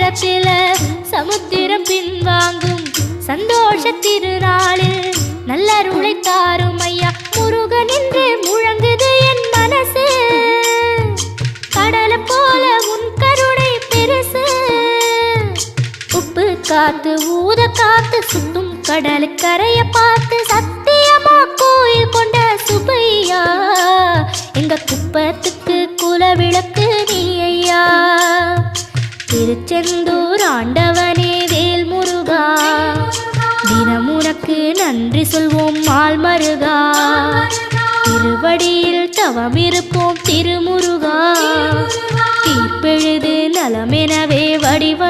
நேரத்தில் சமுத்திரம் பின்வாங்கும் சந்தோஷ திருநாளில் நல்லருளை தாரும் ஐயா முருகன் என்று முழங்குது என் மனசு. கடலை போல உன் கருணை பெருசு. உப்பு காத்து ஊத காத்து சுத்தும் கடலுக்கரைய பார்த்து சத்தியமா கோயில் கொண்ட சுப்பையா எங்க குப்பத்துக்கு குலவிளக்கு நீ ஐயா. திருச்செந்தூர் ஆண்டவனே வேல் முருகா தினம் உனக்கு நன்றி சொல்வோம் மால் மருகா. திருவடியில் தவம் இருப்போம் திருமுருகா. தீர்ப்பெழுது நலமெனவே வடிவ